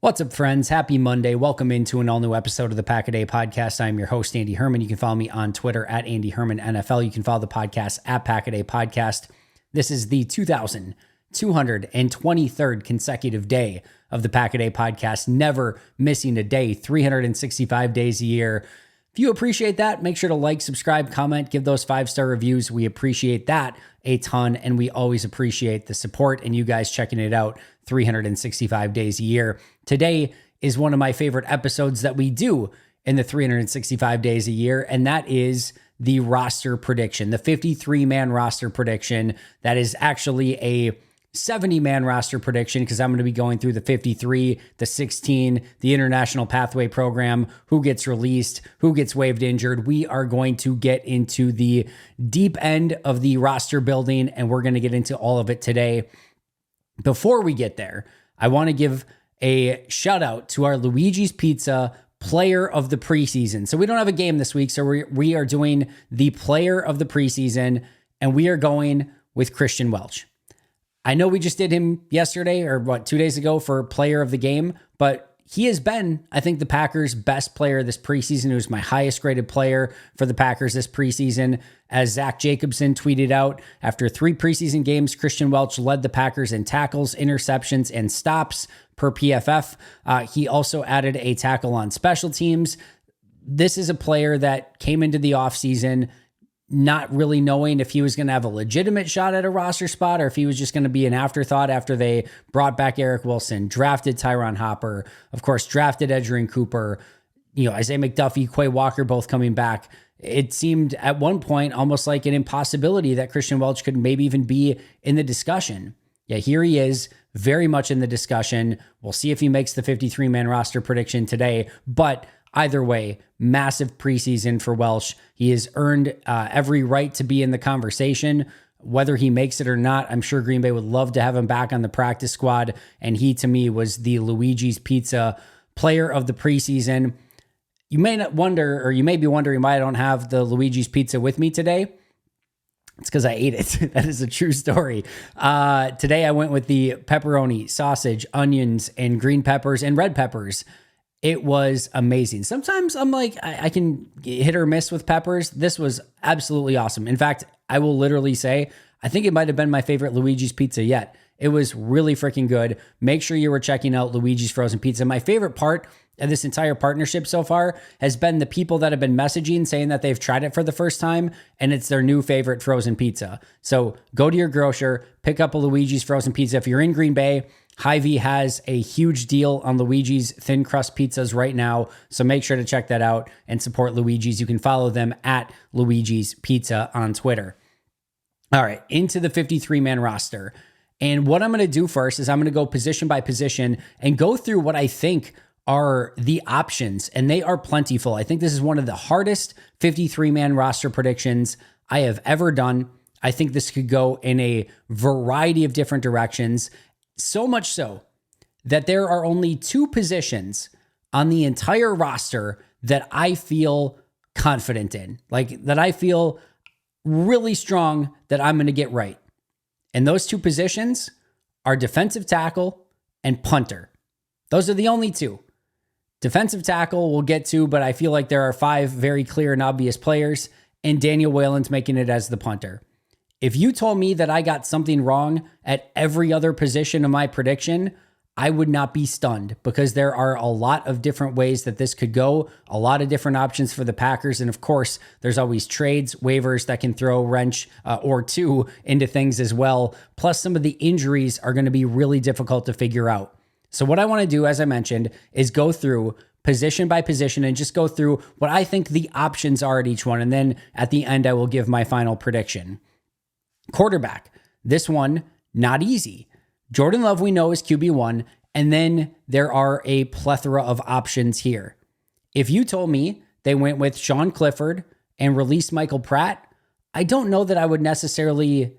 What's up, friends? Happy Monday. Welcome into an all-new episode of the Pack a Day podcast. I'm your host, Andy Herman. You can follow me on Twitter at Andy Herman NFL. You can follow the podcast at Pack a Day Podcast. This is the 2,223rd consecutive day of the Pack a Day podcast, never missing a day, 365 days a year. If you appreciate that, make sure to like, subscribe, comment, give those 5-star reviews. We appreciate that a ton, and we always appreciate the support and you guys checking it out 365 days a year. Today is one of my favorite episodes that we do in the 365 days a year, and that is the roster prediction, the 53-man roster prediction. That is actually a 70-man roster prediction because I'm going to be going through the 53, the 16, the International Pathway Program, who gets released, who gets waived injured. We are going to get into the deep end of the roster building, and we're going to get into all of it today. Before we get there, I want to give a shout out to our Luigi's Pizza player of the preseason. So we don't have a game this week, so we are doing the player of the preseason, and we are going with Christian Welch. I know we just did him yesterday or 2 days ago for player of the game, but he has been, I think, the Packers' best player this preseason. He was my highest graded player for the Packers this preseason. As Zach Jacobson tweeted out, after 3 preseason games, Christian Welch led the Packers in tackles, interceptions, and stops per PFF. He also added a tackle on special teams. This is a player that came into the offseason not really knowing if he was going to have a legitimate shot at a roster spot or if he was just going to be an afterthought after they brought back Eric Wilson, drafted Tyron Hopper, of course, drafted Edgerrin Cooper, Isaiah McDuffie, Quay Walker, both coming back. It seemed at one point almost like an impossibility that Christian Welch could maybe even be in the discussion. Yeah, here he is, very much in the discussion. We'll see if he makes the 53-man roster prediction today, but either way, massive preseason for Welch. He has earned every right to be in the conversation. Whether he makes it or not, I'm sure Green Bay would love to have him back on the practice squad. And he, to me, was the Luigi's Pizza player of the preseason. You may not wonder, or you may be wondering why I don't have the Luigi's Pizza with me today. It's because I ate it. That is a true story. Today I went with the pepperoni, sausage, onions, and green peppers and red peppers. It was amazing. Sometimes I'm like, I can hit or miss with peppers. This was absolutely awesome. In fact, I will literally say, I think it might have been my favorite Luigi's Pizza yet. It was really freaking good. Make sure you were checking out Luigi's Frozen Pizza. My favorite part of this entire partnership so far has been the people that have been messaging saying that they've tried it for the first time and it's their new favorite frozen pizza. So go to your grocer, pick up a Luigi's Frozen Pizza. If you're in Green Bay, Hy-Vee has a huge deal on Luigi's thin crust pizzas right now, so make sure to check that out and support Luigi's. You can follow them at Luigi's Pizza on Twitter. All right, into the 53-man roster. And what I'm going to do first is I'm going to go position by position and go through what I think are the options, and they are plentiful. I think this is one of the hardest 53-man roster predictions I have ever done. I think this could go in a variety of different directions. So much so that there are only 2 positions on the entire roster that I feel confident in, like that I feel really strong that I'm going to get right. And those 2 positions are defensive tackle and punter. Those are the only 2. Defensive tackle we'll get to, but I feel like there are 5 very clear and obvious players, and Daniel Whalen's making it as the punter. If you told me that I got something wrong at every other position of my prediction, I would not be stunned because there are a lot of different ways that this could go, a lot of different options for the Packers. And of course, there's always trades, waivers that can throw a wrench or 2 into things as well. Plus, some of the injuries are going to be really difficult to figure out. So what I want to do, as I mentioned, is go through position by position and just go through what I think the options are at each one. And then at the end, I will give my final prediction. Quarterback. This one, not easy. Jordan Love, we know, is QB1, and then there are a plethora of options here. If you told me they went with Sean Clifford and released Michael Pratt, I don't know that I would necessarily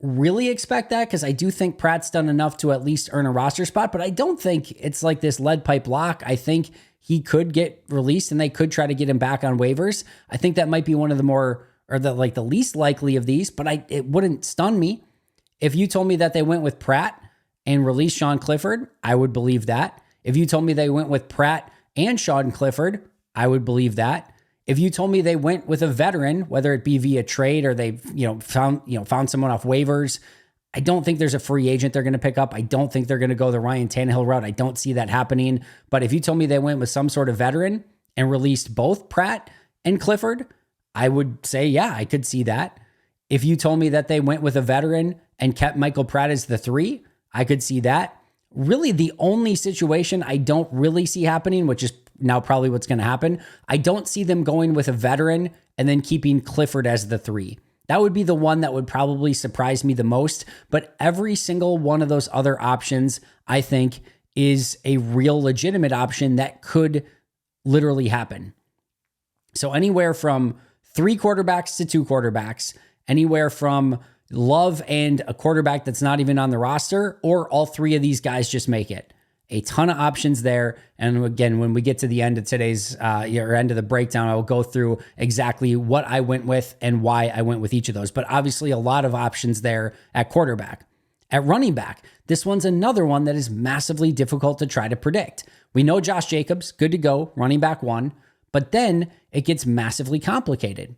really expect that because I do think Pratt's done enough to at least earn a roster spot, but I don't think it's like this lead pipe lock. I think he could get released and they could try to get him back on waivers. I think that might be one of the more, or the least likely of these, but it wouldn't stun me. If you told me that they went with Pratt and released Sean Clifford, I would believe that. If you told me they went with Pratt and Sean Clifford, I would believe that. If you told me they went with a veteran, whether it be via trade or they found someone off waivers, I don't think there's a free agent they're going to pick up. I don't think they're going to go the Ryan Tannehill route. I don't see that happening. But if you told me they went with some sort of veteran and released both Pratt and Clifford, I would say, yeah, I could see that. If you told me that they went with a veteran and kept Michael Pratt as the 3, I could see that. Really, the only situation I don't really see happening, which is now probably what's going to happen, I don't see them going with a veteran and then keeping Clifford as the 3. That would be the one that would probably surprise me the most. But every single one of those other options, I think, is a real legitimate option that could literally happen. So anywhere from 3 quarterbacks to 2 quarterbacks, anywhere from Love and a quarterback that's not even on the roster, or all 3 of these guys just make it. A ton of options there. And again, when we get to the end of today's end of the breakdown, I will go through exactly what I went with and why I went with each of those. But obviously a lot of options there at quarterback. At running back, this one's another one that is massively difficult to try to predict. We know Josh Jacobs, good to go, running back 1, but then it gets massively complicated.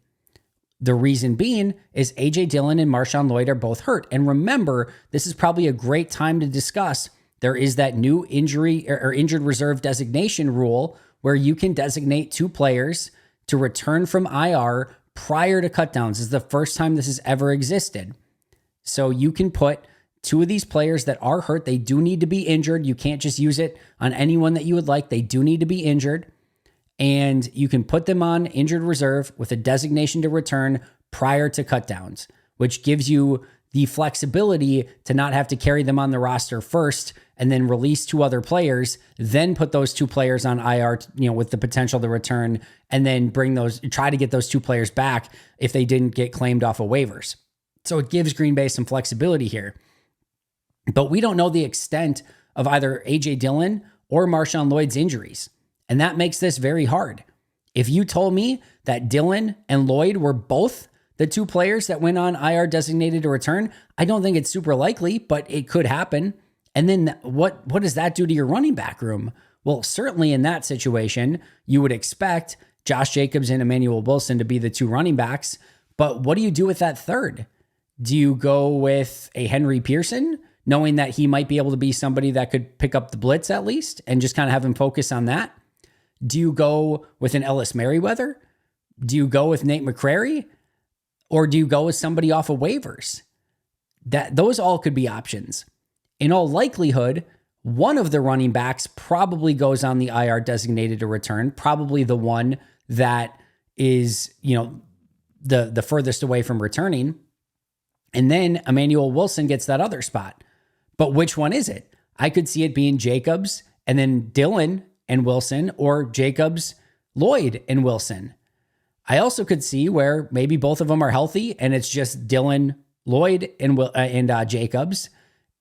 The reason being is A.J. Dillon and Marshawn Lloyd are both hurt. And remember, this is probably a great time to discuss. There is that new injury or injured reserve designation rule where you can designate 2 players to return from IR prior to cutdowns. This is the first time this has ever existed. So you can put 2 of these players that are hurt. They do need to be injured. You can't just use it on anyone that you would like. They do need to be injured. And you can put them on injured reserve with a designation to return prior to cutdowns, which gives you the flexibility to not have to carry them on the roster first and then release 2 other players, then put those 2 players on IR, with the potential to return, and then try to get those 2 players back if they didn't get claimed off of waivers. So it gives Green Bay some flexibility here. But we don't know the extent of either A.J. Dillon or Marshawn Lloyd's injuries. And that makes this very hard. If you told me that Dillon and Lloyd were both the 2 players that went on IR designated to return, I don't think it's super likely, but it could happen. And then what does that do to your running back room? Well, certainly in that situation, you would expect Josh Jacobs and Emmanuel Wilson to be the 2 running backs. But what do you do with that third? Do you go with a Henry Pearson, knowing that he might be able to be somebody that could pick up the blitz at least and just kind of have him focus on that? Do you go with an Ellis Merriweather? Do you go with Nate McCrary? Or do you go with somebody off of waivers? Those all could be options. In all likelihood, one of the running backs probably goes on the IR designated to return, probably the one that is, the furthest away from returning. And then Emmanuel Wilson gets that other spot. But which one is it? I could see it being Jacobs and then Dillon and Wilson, or Jacobs, Lloyd, and Wilson. I also could see where maybe both of them are healthy and it's just Dillon, Lloyd, and Jacobs.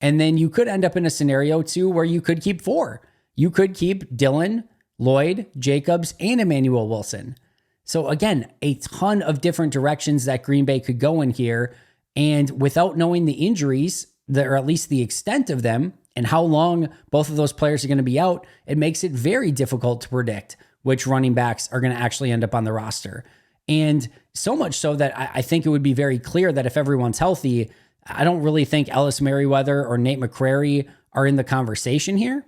And then you could end up in a scenario too where you could keep 4. You could keep Dillon, Lloyd, Jacobs, and Emmanuel Wilson. So again, a ton of different directions that Green Bay could go in here. And without knowing the injuries, or at least the extent of them, and how long both of those players are going to be out, it makes it very difficult to predict which running backs are going to actually end up on the roster. And so much so that I think it would be very clear that if everyone's healthy, I don't really think Ellis Merriweather or Nate McCrary are in the conversation here.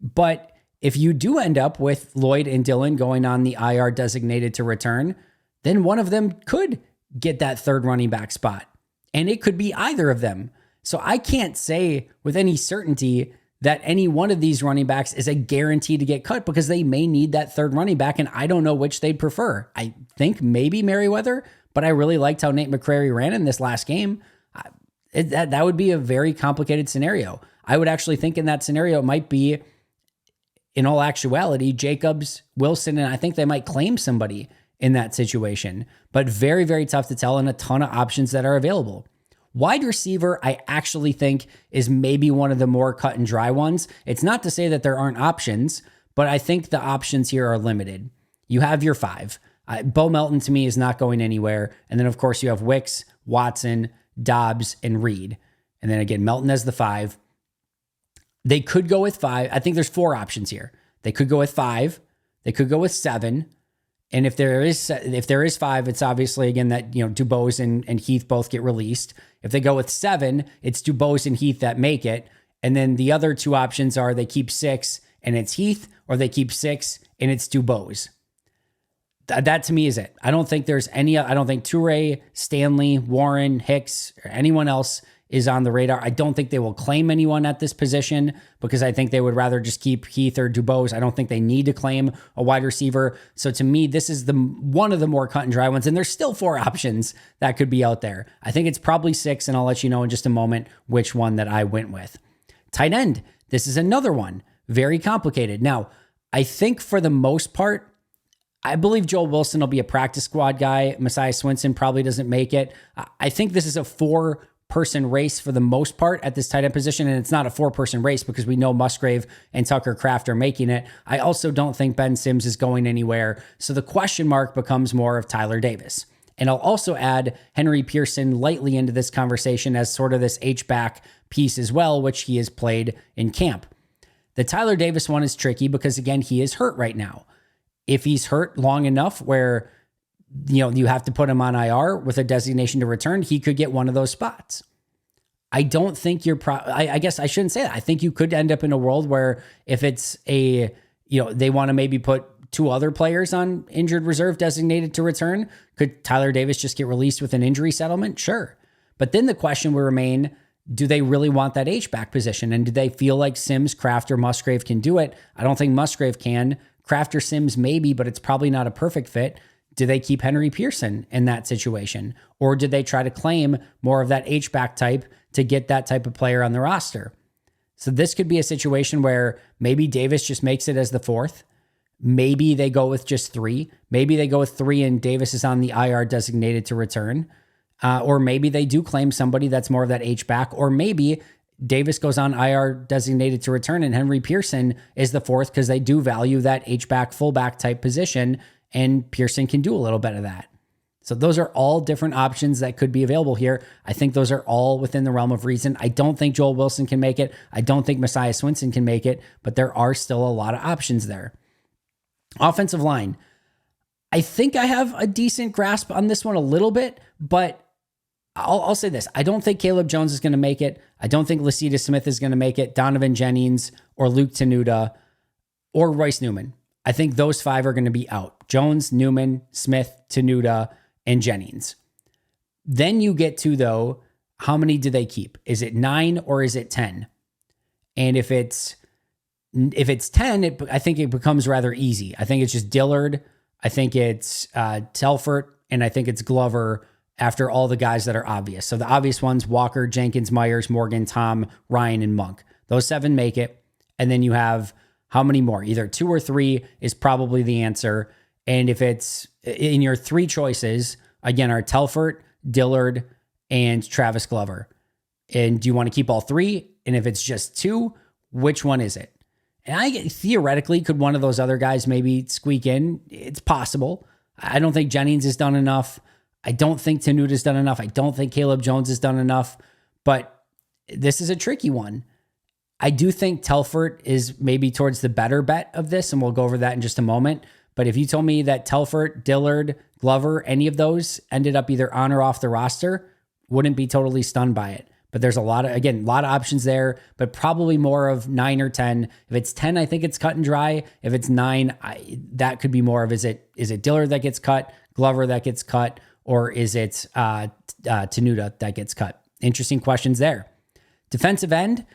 But if you do end up with Lloyd and Dillon going on the IR designated to return, then one of them could get that third running back spot. And it could be either of them. So I can't say with any certainty that any one of these running backs is a guarantee to get cut because they may need that third running back, and I don't know which they'd prefer. I think maybe Merriweather, but I really liked how Nate McCrary ran in this last game. That would be a very complicated scenario. I would actually think in that scenario it might be, in all actuality, Jacobs, Wilson, and I think they might claim somebody in that situation. But very, very tough to tell, and a ton of options that are available. Wide receiver, I actually think, is maybe one of the more cut and dry ones. It's not to say that there aren't options, but I think the options here are limited. You have your 5. Bo Melton, to me, is not going anywhere. And then, of course, you have Wicks, Watson, Dobbs, and Reed. And then again, Melton as the 5. They could go with 5. I think there's 4 options here. They could go with 5. They could go with 7. And if there is 5, it's obviously, again, that, Dubose and Heath both get released. If they go with 7, it's Dubose and Heath that make it. And then the other 2 options are they keep 6 and it's Heath, or they keep 6 and it's Dubose. That to me is it. I don't think there's any. I don't think Toure, Stanley, Warren, Hicks, or anyone else is on the radar. I don't think they will claim anyone at this position because I think they would rather just keep Heath or Dubose. I don't think they need to claim a wide receiver. So to me, this is one of the more cut and dry ones. And there's still 4 options that could be out there. I think it's probably 6, and I'll let you know in just a moment which one that I went with. Tight end. This is another one. Very complicated. Now, I think for the most part, I believe Joel Wilson will be a practice squad guy. Messiah Swinson probably doesn't make it. I think this is a 4-person race for the most part at this tight end position, and it's not a 4-person race because we know Musgrave and Tucker Kraft are making it. I also don't think Ben Sims is going anywhere, so the question mark becomes more of Tyler Davis. And I'll also add Henry Pearson lightly into this conversation as sort of this H-back piece as well, which he has played in camp. The Tyler Davis one is tricky because, again, he is hurt right now. If he's hurt long enough where, you have to put him on IR with a designation to return, he could get one of those spots. I don't think I guess I shouldn't say that. I think you could end up in a world where if it's they want to maybe put 2 other players on injured reserve designated to return. Could Tyler Davis just get released with an injury settlement? Sure. But then the question will remain, do they really want that H-back position? And do they feel like Sims, Kraft, or Musgrave can do it? I don't think Musgrave can. Kraft or Sims maybe, but it's probably not a perfect fit. Do they keep Henry Pearson in that situation? Or did they try to claim more of that H-back type to get that type of player on the roster? So this could be a situation where maybe Davis just makes it as the 4th. Maybe they go with just 3. Maybe they go with 3 and Davis is on the IR designated to return. Or maybe they do claim somebody that's more of that H-back. Or maybe Davis goes on IR designated to return and Henry Pearson is the 4th because they do value that H-back fullback type position, and Pearson can do a little bit of that. So those are all different options that could be available here. I think those are all within the realm of reason. I don't think Joel Wilson can make it. I don't think Messiah Swinson can make it, but there are still a lot of options there. Offensive line. I think I have a decent grasp on this one a little bit, but I'll say this. I don't think Caleb Jones is going to make it. I don't think Lacita Smith is going to make it. Donovan Jennings or Luke Tenuta or Royce Newman. I think those 5 are going to be out. Jones, Newman, Smith, Tenuta, and Jennings. Then you get to, though, how many do they keep? Is it 9 or is it 10? And if it's 10, I think it becomes rather easy. I think it's just Dillard. I think it's Telfort, and I think it's Glover after all the guys that are obvious. So the obvious ones, Walker, Jenkins, Myers, Morgan, Tom, Ryan, and Monk. Those 7 make it. And then you have how many more? Either 2 or 3 is probably the answer. And if it's in your 3 choices, again, are Telfort, Dillard, and Travis Glover. And do you want to keep all 3? And if it's just 2, which one is it? And theoretically, could one of those other guys maybe squeak in? It's possible. I don't think Jennings has done enough. I don't think Tenuta has done enough. I don't think Caleb Jones has done enough, but this is a tricky one. I do think Telfort is maybe towards the better bet of this, and we'll go over that in just a moment. But if you told me that Telfort, Dillard, Glover, any of those ended up either on or off the roster, wouldn't be totally stunned by it. But there's a lot of options there, but probably more of 9 or 10. If it's 10, I think it's cut and dry. If it's 9, that could be more of, is it Dillard that gets cut, Glover that gets cut, or is it Tenuta that gets cut? Interesting questions there. Defensive end,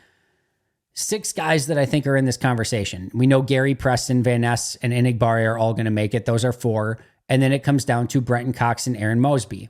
6 guys that I think are in this conversation. We know Gary, Preston, Van Ness, and Enigbari are all going to make it. Those are 4. And then it comes down to Brenton Cox and Aaron Mosby.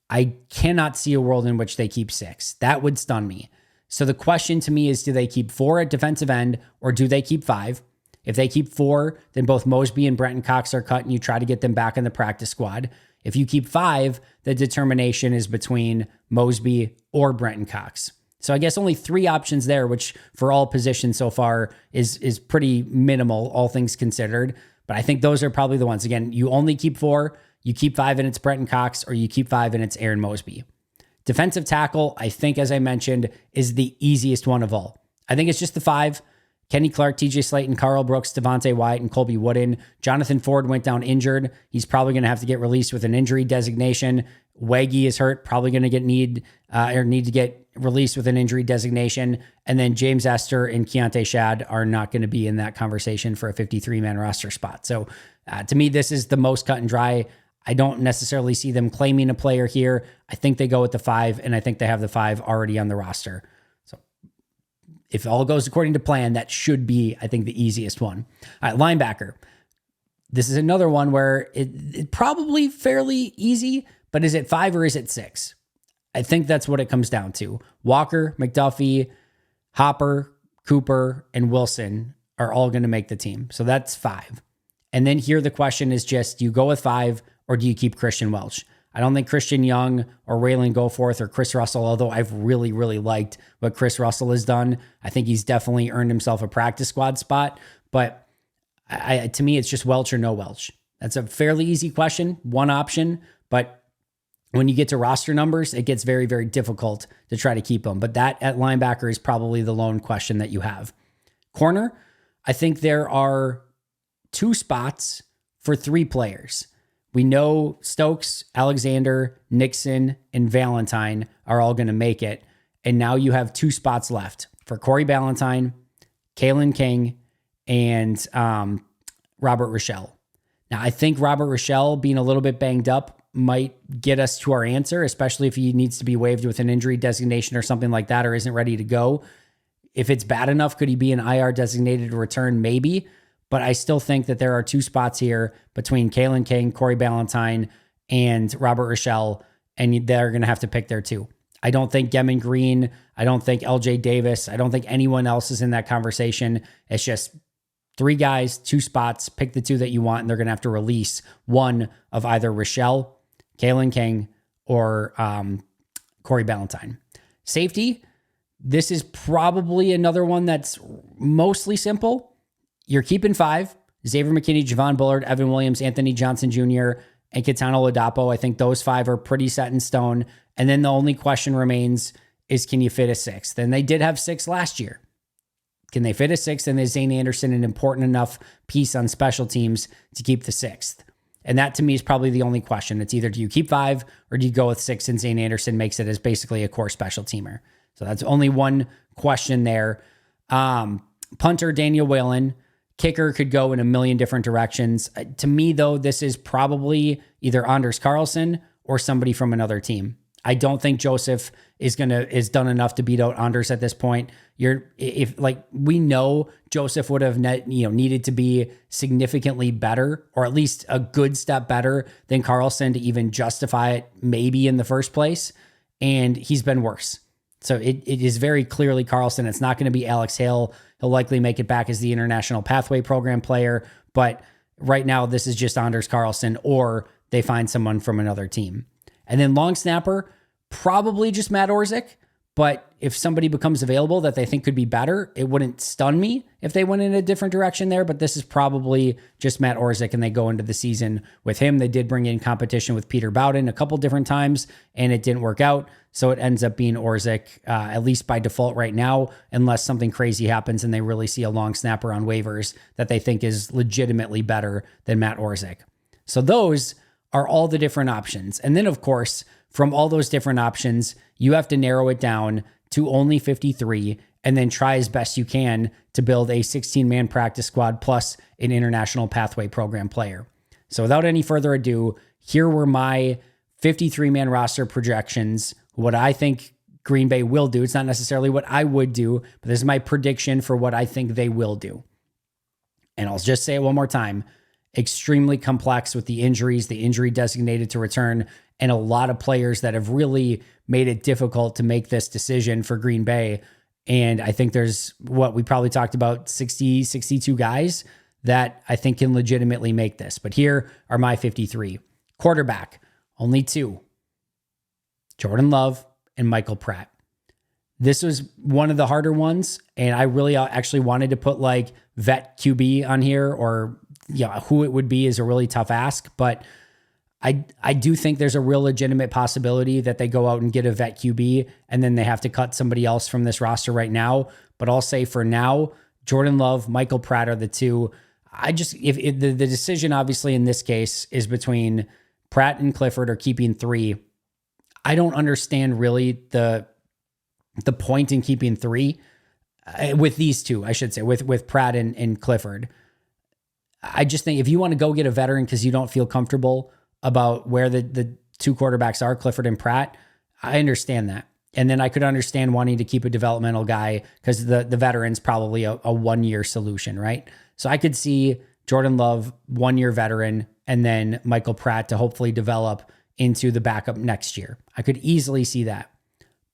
I cannot see a world in which they keep 6. That would stun me. So the question to me is, do they keep 4 at defensive end or do they keep 5? If they keep 4, then both Mosby and Brenton Cox are cut and you try to get them back in the practice squad. If you keep 5, the determination is between Mosby or Brenton Cox. So I guess only 3 options there, which for all positions so far is pretty minimal, all things considered. But I think those are probably the ones. Again, you only keep 4, you keep 5 and it's Brenton Cox, or you keep 5 and it's Aaron Mosby. Defensive tackle, I think, as I mentioned, is the easiest one of all. I think it's just the 5. Kenny Clark, TJ Slayton, Carl Brooks, Devontae Wyatt, and Colby Wooden. Jonathan Ford went down injured. He's probably going to have to get released with an injury designation. Waggy is hurt, probably going to need to get released with an injury designation. And then James Esther and Keontae Shad are not going to be in that conversation for a 53-man roster spot. So to me, this is the most cut and dry. I don't necessarily see them claiming a player here. I think they go with the 5, and I think they have the 5 already on the roster. So if all goes according to plan, that should be, I think, the easiest one. All right, linebacker. This is another one where it probably fairly easy, but is it 5 or is it 6? I think that's what it comes down to. Walker, McDuffie, Hopper, Cooper, and Wilson are all going to make the team. So that's 5. And then here the question is just, do you go with 5 or do you keep Christian Welch? I don't think Christian Young or Raylan Goforth or Chris Russell, although I've really, really liked what Chris Russell has done. I think he's definitely earned himself a practice squad spot. But to me, it's just Welch or no Welch. That's a fairly easy question, one option. But when you get to roster numbers, it gets very, very difficult to try to keep them. But that at linebacker is probably the lone question that you have. Corner, I think there are 2 spots for 3 players. We know Stokes, Alexander, Nixon, and Valentine are all going to make it. And now you have 2 spots left for Corey Ballantyne, Kalen King, and Robert Rochelle. Now, I think Robert Rochelle being a little bit banged up might get us to our answer, especially if he needs to be waived with an injury designation or something like that, or isn't ready to go. If it's bad enough, could he be an IR designated to return? Maybe. But I still think that there are 2 spots here between Kalen King, Corey Ballantyne, and Robert Rochelle, and they're going to have to pick their 2. I don't think Gemmin Green, I don't think LJ Davis, I don't think anyone else is in that conversation. It's just 3 guys, 2 spots, pick the 2 that you want, and they're going to have to release one of either Rochelle, Kalen King, or Corey Ballantyne. Safety, this is probably another one that's mostly simple. You're keeping 5, Xavier McKinney, Javon Bullard, Evan Williams, Anthony Johnson Jr., and Kitano Ladapo. I think those 5 are pretty set in stone. And then the only question remains is, can you fit a 6th? And they did have 6 last year. Can they fit a 6th? And is Zane Anderson an important enough piece on special teams to keep the 6th? And that to me is probably the only question. It's either do you keep 5 or do you go with 6 and Zane Anderson makes it as basically a core special teamer. So that's only one question there. Punter, Daniel Whalen. Kicker could go in a million different directions. To me, though, this is probably either Anders Carlson or somebody from another team. I don't think Joseph is done enough to beat out Anders at this point. We know Joseph would have needed to be significantly better, or at least a good step better than Carlson to even justify it maybe in the first place. And he's been worse. So it is very clearly Carlson. It's not going to be Alex Hale. He'll likely make it back as the International Pathway Program player. But right now, this is just Anders Carlson, or they find someone from another team. And then long snapper, probably just Matt Orzik. But if somebody becomes available that they think could be better, it wouldn't stun me if they went in a different direction there. But this is probably just Matt Orzik, and they go into the season with him. They did bring in competition with Peter Bowden a couple different times, and it didn't work out. So it ends up being Orzik, at least by default right now, unless something crazy happens and they really see a long snapper on waivers that they think is legitimately better than Matt Orzik. So those are all the different options. And then, of course, from all those different options, you have to narrow it down to only 53 and then try as best you can to build a 16-man practice squad plus an International Pathway Program player. So without any further ado, here were my 53-man roster projections, what I think Green Bay will do. It's not necessarily what I would do, but this is my prediction for what I think they will do. And I'll just say it one more time. Extremely complex with the injuries, the injury designated to return, and a lot of players that have really made it difficult to make this decision for Green Bay. And I think there's what we probably talked about, 60, 62 guys that I think can legitimately make this. But here are my 53. Quarterback, only 2. Jordan Love and Michael Pratt. This was one of the harder ones, and I really actually wanted to put like vet QB on here, or who it would be is a really tough ask. But I do think there's a real legitimate possibility that they go out and get a vet QB and then they have to cut somebody else from this roster right now. But I'll say for now, Jordan Love, Michael Pratt are the two. If the decision obviously in this case is between Pratt and Clifford or keeping three, I don't understand really the point in keeping three with these two, I should say, with Pratt and Clifford. I just think if you want to go get a veteran because you don't feel comfortable about where the two quarterbacks are, Clifford and Pratt, I understand that. And then I could understand wanting to keep a developmental guy because the veteran's probably a 1 year solution, right? So I could see Jordan Love, 1 year veteran, and then Michael Pratt to hopefully develop into the backup next year. I could easily see that.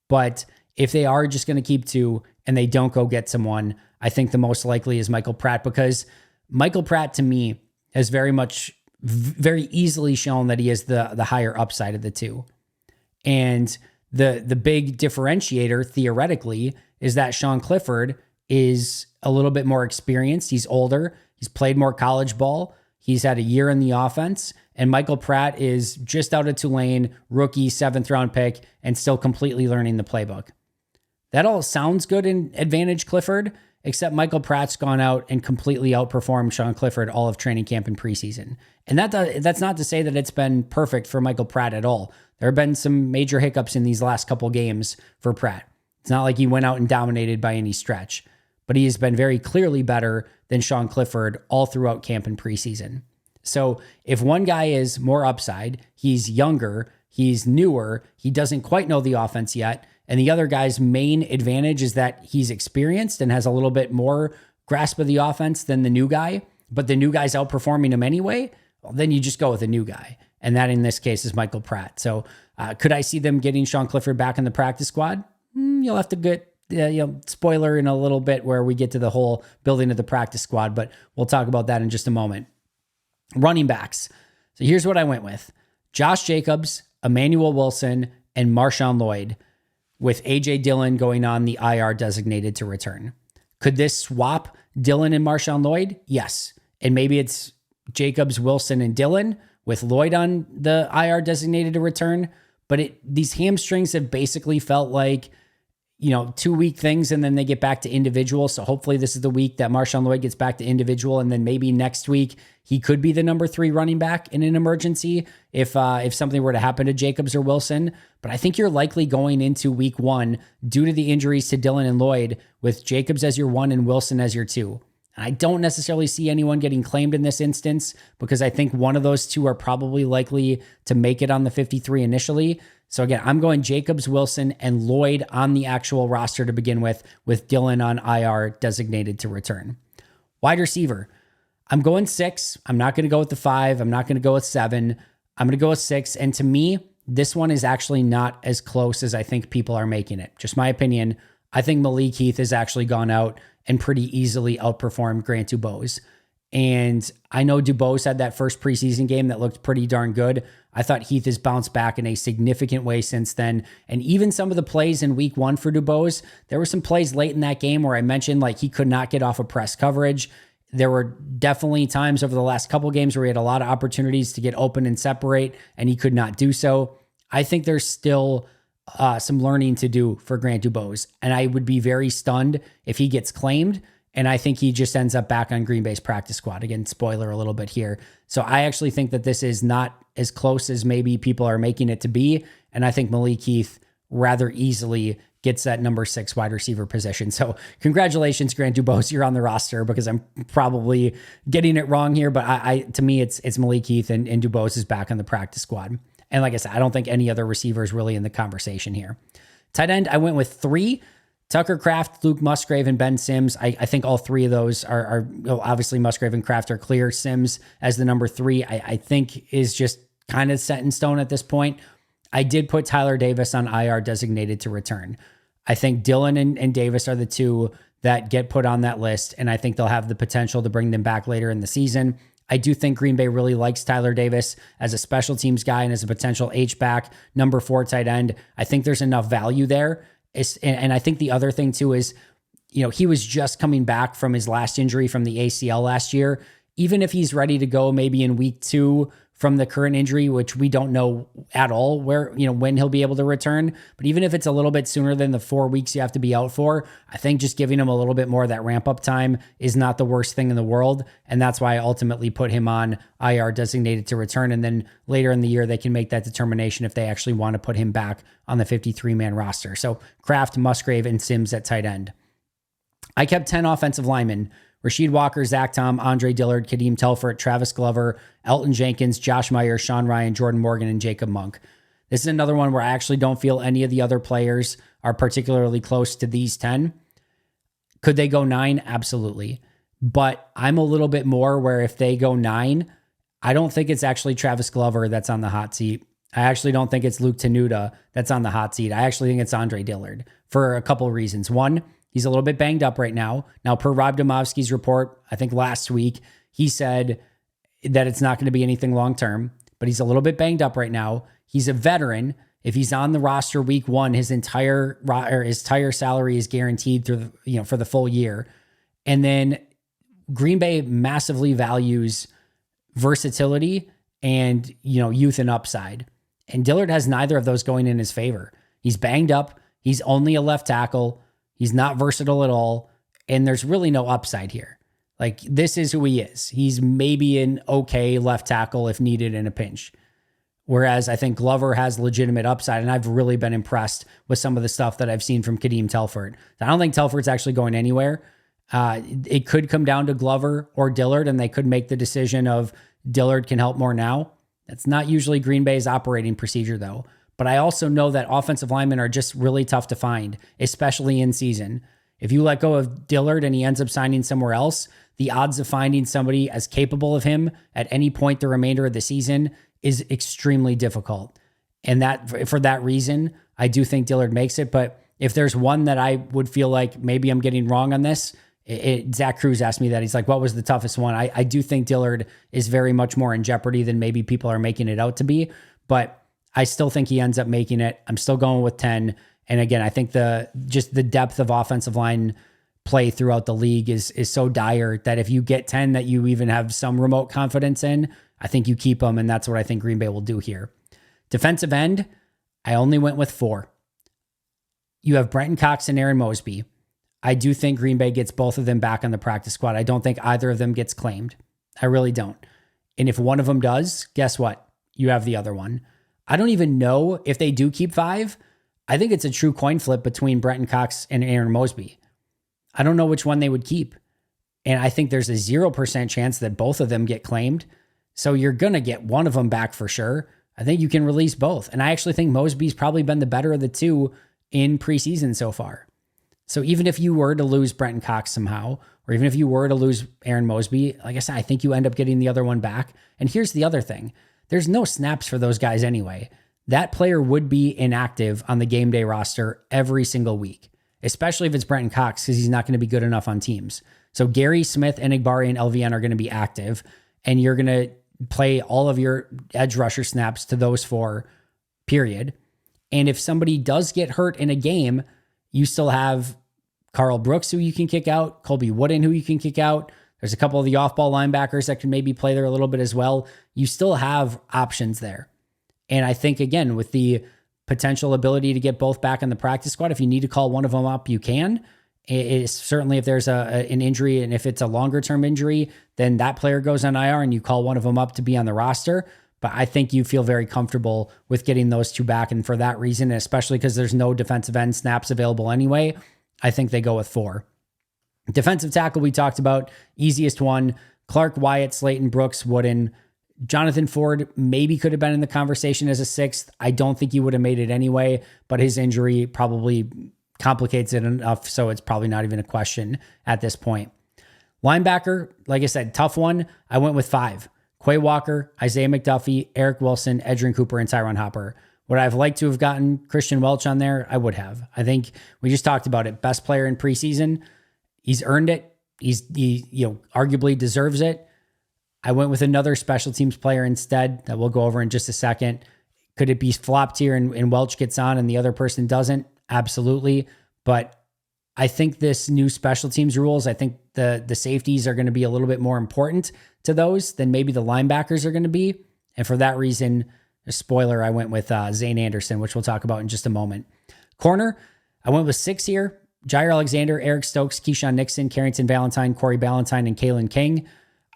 But if they are just going to keep two and they don't go get someone, I think the most likely is Michael Pratt, because Michael Pratt to me has very easily shown that he is the higher upside of the two. And the big differentiator theoretically is that Sean Clifford is a little bit more experienced. He's older. He's played more college ball. He's had a year in the offense. And Michael Pratt is just out of Tulane, rookie, 7th round pick, and still completely learning the playbook. That all sounds good in advantage Clifford, except Michael Pratt's gone out and completely outperformed Sean Clifford all of training camp and preseason. And that's not to say that it's been perfect for Michael Pratt at all. There have been some major hiccups in these last couple games for Pratt. It's not like he went out and dominated by any stretch, but he has been very clearly better than Sean Clifford all throughout camp and preseason. So if one guy is more upside, he's younger, he's newer, he doesn't quite know the offense yet, and the other guy's main advantage is that he's experienced and has a little bit more grasp of the offense than the new guy, but the new guy's outperforming him anyway, well, then you just go with the new guy. And that in this case is Michael Pratt. So could I see them getting Sean Clifford back in the practice squad? You'll have to get, spoiler in a little bit where we get to the whole building of the practice squad, but we'll talk about that in just a moment. Running backs. So here's what I went with. Josh Jacobs, Emmanuel Wilson, and Marshawn Lloyd, with A.J. Dillon going on the IR designated to return. Could this swap Dillon and Marshawn Lloyd? Yes. And maybe it's Jacobs, Wilson, and Dillon with Lloyd on the IR designated to return. But these hamstrings have basically felt like, 2-week things, and then they get back to individual. So hopefully this is the week that Marshawn Lloyd gets back to individual, and then maybe next week he could be the number 3 running back in an emergency if something were to happen to Jacobs or Wilson. But I think you're likely going into week 1 due to the injuries to Dillon and Lloyd with Jacobs as your 1 and Wilson as your 2. And I don't necessarily see anyone getting claimed in this instance because I think one of those two are probably likely to make it on the 53 initially. So again, I'm going Jacobs, Wilson, and Lloyd on the actual roster to begin with Dillon on IR designated to return. Wide receiver, I'm going 6. I'm not going to go with the 5. I'm not going to go with 7. I'm going to go with 6. And to me, this one is actually not as close as I think people are making it. Just my opinion. I think Malik Heath has actually gone out and pretty easily outperformed Grant Dubose. And I know Dubose had that first preseason game that looked pretty darn good. I thought Heath has bounced back in a significant way since then. And even some of the plays in week 1 for Dubose, there were some plays late in that game where I mentioned like he could not get off of press coverage. There were definitely times over the last couple games where he had a lot of opportunities to get open and separate, and he could not do so. I think there's still some learning to do for Grant Dubose, and I would be very stunned if he gets claimed. And I think he just ends up back on Green Bay's practice squad. Again, spoiler a little bit here. So I actually think that this is not as close as maybe people are making it to be. And I think Malik Heath rather easily gets that number 6 wide receiver position. So congratulations, Grant Dubose. You're on the roster because I'm probably getting it wrong here. But to me, it's Malik Heath and Dubose is back on the practice squad. And like I said, I don't think any other receiver is really in the conversation here. Tight end, I went with 3. Tucker Kraft, Luke Musgrave, and Ben Sims. I think all 3 of those are obviously Musgrave and Kraft are clear. Sims as the number 3, I think is just kind of set in stone at this point. I did put Tyler Davis on IR designated to return. I think Dillon and Davis are the 2 that get put on that list, and I think they'll have the potential to bring them back later in the season. I do think Green Bay really likes Tyler Davis as a special teams guy and as a potential H-back, number 4 tight end. I think there's enough value there. And I think the other thing too is, he was just coming back from his last injury from the ACL last year. Even if he's ready to go maybe in week 2 from the current injury, which we don't know at all when he'll be able to return. But even if it's a little bit sooner than the 4 weeks you have to be out for, I think just giving him a little bit more of that ramp up time is not the worst thing in the world. And that's why I ultimately put him on IR, designated to return. And then later in the year, they can make that determination if they actually want to put him back on the 53-man roster. So Kraft, Musgrave, and Sims at tight end. I kept 10 offensive linemen: Rasheed Walker, Zach Tom, Andre Dillard, Kadeem Telfort, Travis Glover, Elton Jenkins, Josh Meyer, Sean Ryan, Jordan Morgan, and Jacob Monk. This is another one where I actually don't feel any of the other players are particularly close to these 10. Could they go 9? Absolutely. But I'm a little bit more where if they go 9, I don't think it's actually Travis Glover that's on the hot seat. I actually don't think it's Luke Tenuta that's on the hot seat. I actually think it's Andre Dillard for a couple of reasons. One, he's a little bit banged up right now. Now, per Rob Domofsky's report, I think last week, he said that it's not going to be anything long-term, but he's a little bit banged up right now. He's a veteran. If he's on the roster week 1, his entire salary is guaranteed through for the full year. And then Green Bay massively values versatility and, youth and upside. And Dillard has neither of those going in his favor. He's banged up. He's only a left tackle. He's not versatile at all. And there's really no upside here. Like, this is who he is. He's maybe an okay left tackle if needed in a pinch. Whereas I think Glover has legitimate upside, and I've really been impressed with some of the stuff that I've seen from Kadeem Telfort. I don't think Telfort's actually going anywhere. It could come down to Glover or Dillard, and they could make the decision of Dillard can help more now. That's not usually Green Bay's operating procedure, though. But I also know that offensive linemen are just really tough to find, especially in season. If you let go of Dillard and he ends up signing somewhere else, the odds of finding somebody as capable of him at any point the remainder of the season is extremely difficult. And that, for that reason, I do think Dillard makes it. But if there's one that I would feel like maybe I'm getting wrong on this, Zach Cruz asked me that. He's like, what was the toughest one? I do think Dillard is very much more in jeopardy than maybe people are making it out to be. But I still think he ends up making it. I'm still going with 10. And again, I think the depth of offensive line play throughout the league is so dire that if you get 10 that you even have some remote confidence in, I think you keep them. And that's what I think Green Bay will do here. Defensive end, I only went with 4. You have Brenton Cox and Aaron Mosby. I do think Green Bay gets both of them back on the practice squad. I don't think either of them gets claimed. I really don't. And if one of them does, guess what? You have the other one. I don't even know if they do keep 5. I think it's a true coin flip between Brenton Cox and Aaron Mosby. I don't know which one they would keep. And I think there's a 0% chance that both of them get claimed. So you're going to get one of them back for sure. I think you can release both. And I actually think Mosby's probably been the better of the two in preseason so far. So even if you were to lose Brenton Cox somehow, or even if you were to lose Aaron Mosby, like I said, I think you end up getting the other one back. And here's the other thing. There's no snaps for those guys anyway. That player would be inactive on the game day roster every single week, especially if it's Brenton Cox, because he's not going to be good enough on teams. So Gary, Smith, Enigbari, and LVN are going to be active, and you're going to play all of your edge rusher snaps to those 4, period. And if somebody does get hurt in a game, you still have Carl Brooks, who you can kick out, Colby Wooden, who you can kick out. There's a couple of the off-ball linebackers that can maybe play there a little bit as well. You still have options there. And I think, again, with the potential ability to get both back on the practice squad, if you need to call one of them up, you can. It's certainly if there's an injury, and if it's a longer-term injury, then that player goes on IR and you call one of them up to be on the roster. But I think you feel very comfortable with getting those 2 back. And for that reason, especially because there's no defensive end snaps available anyway, I think they go with 4. Defensive tackle we talked about, easiest one, Clark, Wyatt, Slayton, Brooks, Wooden. Jonathan Ford maybe could have been in the conversation as a 6th. I don't think he would have made it anyway, but his injury probably complicates it enough, so it's probably not even a question at this point. Linebacker, like I said, tough one. I went with 5. Quay Walker, Isaiah McDuffie, Eric Wilson, Edgerrin Cooper, and Tyron Hopper. Would I have liked to have gotten Christian Welch on there? I would have. I think we just talked about it. Best player in preseason. He's earned it. He arguably deserves it. I went with another special teams player instead that we'll go over in just a second. Could it be flopped here and Welch gets on and the other person doesn't? Absolutely. But I think this new special teams rules, I think the safeties are going to be a little bit more important to those than maybe the linebackers are going to be. And for that reason, a spoiler, I went with Zane Anderson, which we'll talk about in just a moment. Corner, I went with 6 here. Jair Alexander, Eric Stokes, Keyshawn Nixon, Carrington Valentine, Corey Ballantyne, and Kalen King.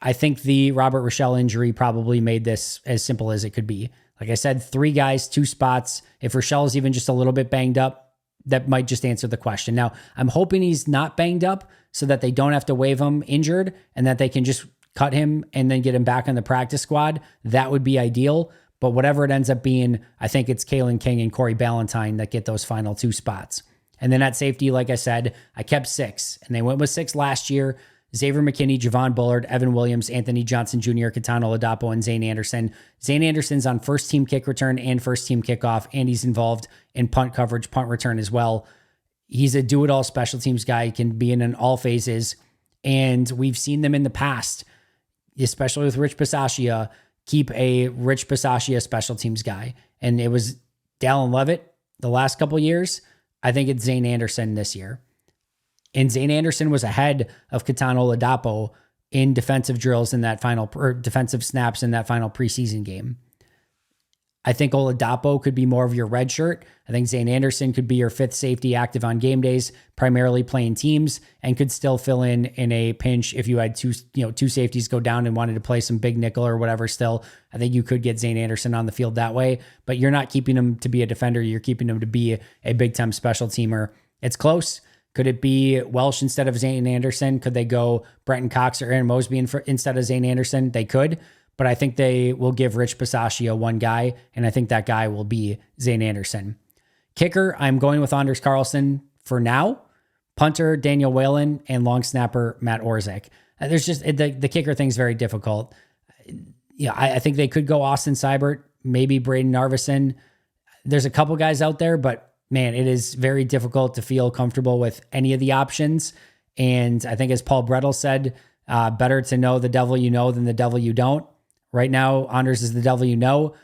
I think the Robert Rochelle injury probably made this as simple as it could be. Like I said, 3 guys, 2 spots. If Rochelle's even just a little bit banged up, that might just answer the question. Now, I'm hoping he's not banged up so that they don't have to waive him injured and that they can just cut him and then get him back on the practice squad. That would be ideal. But whatever it ends up being, I think it's Kalen King and Corey Ballantyne that get those final 2 spots. And then at safety, like I said, I kept 6. And they went with 6 last year. Xavier McKinney, Javon Bullard, Evan Williams, Anthony Johnson Jr., Katano Ladapo, and Zane Anderson. Zane Anderson's on first-team kick return and first-team kickoff, and he's involved in punt coverage, punt return as well. He's a do-it-all special teams guy. He can be in all phases, and we've seen them in the past, especially with Rich Bisaccia, keep a Rich Bisaccia special teams guy. And it was Dallin Levitt the last couple years. I think it's Zane Anderson this year. And Zane Anderson was ahead of Katano Ladapo in defensive drills in that final, or defensive snaps in that final preseason game. I think Oladapo could be more of your red shirt. I think Zane Anderson could be your 5th safety active on game days, primarily playing teams, and could still fill in a pinch if you had two safeties go down and wanted to play some big nickel or whatever still. I think you could get Zane Anderson on the field that way, but you're not keeping him to be a defender. You're keeping him to be a big-time special teamer. It's close. Could it be Welsh instead of Zane Anderson? Could they go Brenton Cox or Aaron Mosby instead of Zane Anderson? They could, but I think they will give Rich Bisaccia one guy, and I think that guy will be Zane Anderson. Kicker, I'm going with Anders Carlson for now. Punter, Daniel Whalen, and long snapper, Matt Orzik. There's just, the kicker thing's very difficult. Yeah, I think they could go Austin Seibert, maybe Braden Narvison. There's a couple guys out there, but man, it is very difficult to feel comfortable with any of the options. And I think as Paul Brettel said, better to know the devil you know than the devil you don't. Right now, Anders is the devil you know.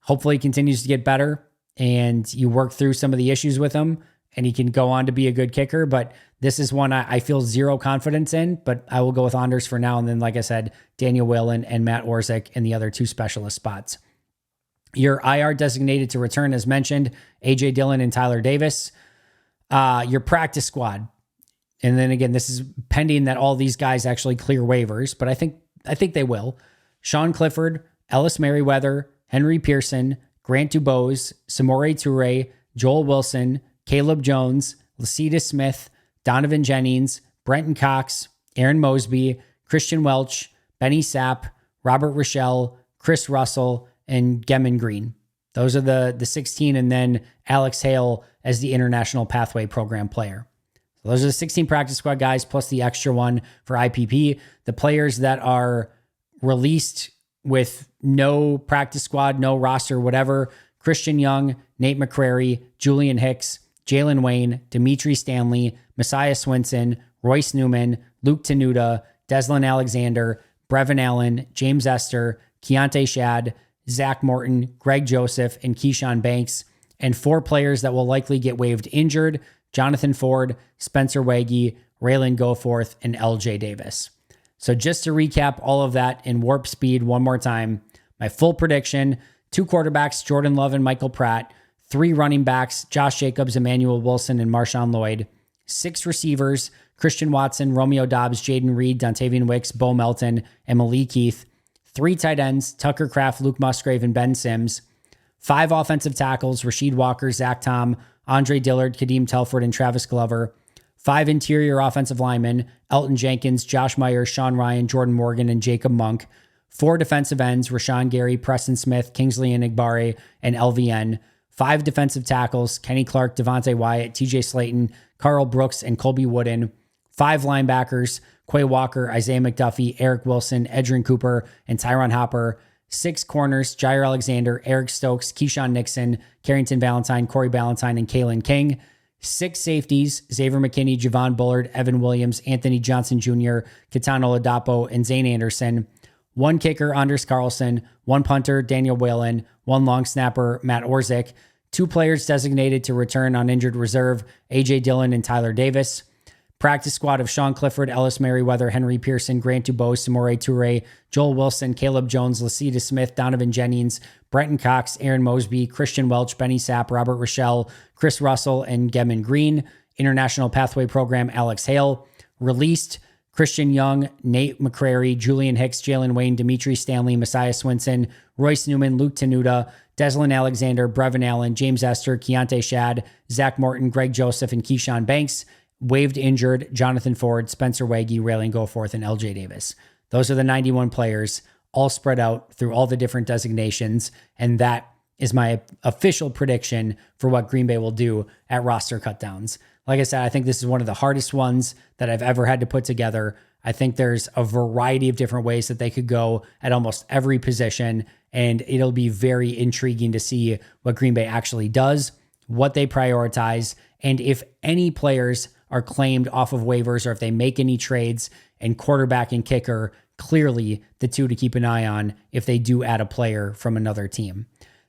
Hopefully he continues to get better and you work through some of the issues with him and he can go on to be a good kicker. But this is one I feel zero confidence in, but I will go with Anders for now. And then, like I said, Daniel Whalen and Matt Orzik in the other 2 specialist spots. Your IR designated to return, as mentioned, A.J. Dillon and Tyler Davis. Your practice squad. And then again, this is pending that all these guys actually clear waivers, but I think they will. Sean Clifford, Ellis Merriweather, Henry Pearson, Grant Dubose, Samori Toure, Joel Wilson, Caleb Jones, Lacita Smith, Donovan Jennings, Brenton Cox, Aaron Mosby, Christian Welch, Benny Sapp, Robert Rochelle, Chris Russell, and Gemmin Green. Those are the 16, and then Alex Hale as the International Pathway Program player. So those are the 16 practice squad guys plus the extra one for IPP. The players that are released with no practice squad, no roster, whatever: Christian Young, Nate McCrary, Julian Hicks, Jalen Wayne, Dimitri Stanley, Messiah Swinson, Royce Newman, Luke Tenuta, Deslin Alexander, Brevin Allen, James Esther, Keontae Shad, Zach Morton, Greg Joseph, and Keyshawn Banks, and 4 players that will likely get waived injured: Jonathan Ford, Spencer Waggy, Raylan Goforth, and LJ Davis. So just to recap all of that in warp speed one more time, my full prediction: 2 quarterbacks, Jordan Love and Michael Pratt; 3 running backs, Josh Jacobs, Emmanuel Wilson, and Marshawn Lloyd; 6 receivers, Christian Watson, Romeo Dobbs, Jaden Reed, Dontavian Wicks, Bo Melton, and Malik Heath; 3 tight ends, Tucker Kraft, Luke Musgrave, and Ben Sims; 5 offensive tackles, Rasheed Walker, Zach Tom, Andre Dillard, Kadeem Telford, and Travis Glover; 5 interior offensive linemen, Elton Jenkins, Josh Myers, Sean Ryan, Jordan Morgan, and Jacob Monk; 4 defensive ends, Rashawn Gary, Preston Smith, Kingsley Enigbare, and LVN; 5 defensive tackles, Kenny Clark, Devontae Wyatt, TJ Slayton, Carl Brooks, and Colby Wooden; 5 linebackers, Quay Walker, Isaiah McDuffie, Eric Wilson, Edrin Cooper, and Tyron Hopper; 6 corners, Jair Alexander, Eric Stokes, Keyshawn Nixon, Carrington Valentine, Corey Ballantyne, and Kalen King; 6 safeties, Xavier McKinney, Javon Bullard, Evan Williams, Anthony Johnson Jr., Katano Ladapo, and Zane Anderson; 1 kicker, Anders Carlson; 1 punter, Daniel Whalen; 1 long snapper, Matt Orzik; 2 players designated to return on injured reserve, A.J. Dillon and Tyler Davis; Practice squad of Sean Clifford, Ellis Merriweather, Henry Pearson, Grant Dubose, Samore Toure, Joel Wilson, Caleb Jones, Lacita Smith, Donovan Jennings, Brenton Cox, Aaron Mosby, Christian Welch, Benny Sapp, Robert Rochelle, Chris Russell, and Gemmin Green. International Pathway Program, Alex Hale. Released, Christian Young, Nate McCrary, Julian Hicks, Jalen Wayne, Dimitri Stanley, Messiah Swinson, Royce Newman, Luke Tenuta, Deslin Alexander, Brevin Allen, James Esther, Keontae Shad, Zach Morton, Greg Joseph, and Keyshawn Banks. Waived injured, Jonathan Ford, Spencer Waggy, Raylan Goforth, and LJ Davis. Those are the 91 players, all spread out through all the different designations, and that is my official prediction for what Green Bay will do at roster cutdowns. Like I said, I think this is one of the hardest ones that I've ever had to put together. I think there's a variety of different ways that they could go at almost every position, and it'll be very intriguing to see what Green Bay actually does, what they prioritize, and if any players are claimed off of waivers or if they make any trades, and quarterback and kicker, clearly the two to keep an eye on if they do add a player from another team.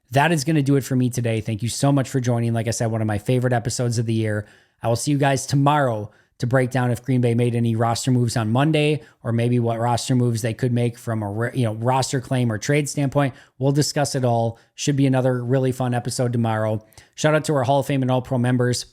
That is going to do it for me today. Thank you so much for joining. Like I said, one of my favorite episodes of the year. I will see you guys tomorrow to break down if Green Bay made any roster moves on Monday, or maybe what roster moves they could make from a roster claim or trade standpoint. We'll discuss it all. Should be another really fun episode tomorrow. Shout out to our Hall of Fame and All-Pro members.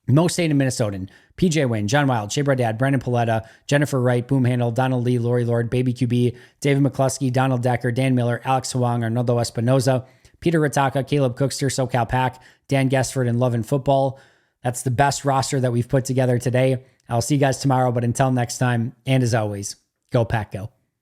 Most State and Minnesotan, PJ Wynn, John Wild, Shea Bradad, Brendan Paletta, Jennifer Wright, Boom Handle, Donald Lee, Lori Lord, Baby QB, David McCluskey, Donald Decker, Dan Miller, Alex Huang, Arnoldo Espinoza, Peter Ritaka, Caleb Cookster, SoCal Pack, Dan Gessford, and Love and Football. That's the best roster that we've put together today. I'll see you guys tomorrow, but until next time, and as always, go Pack Go.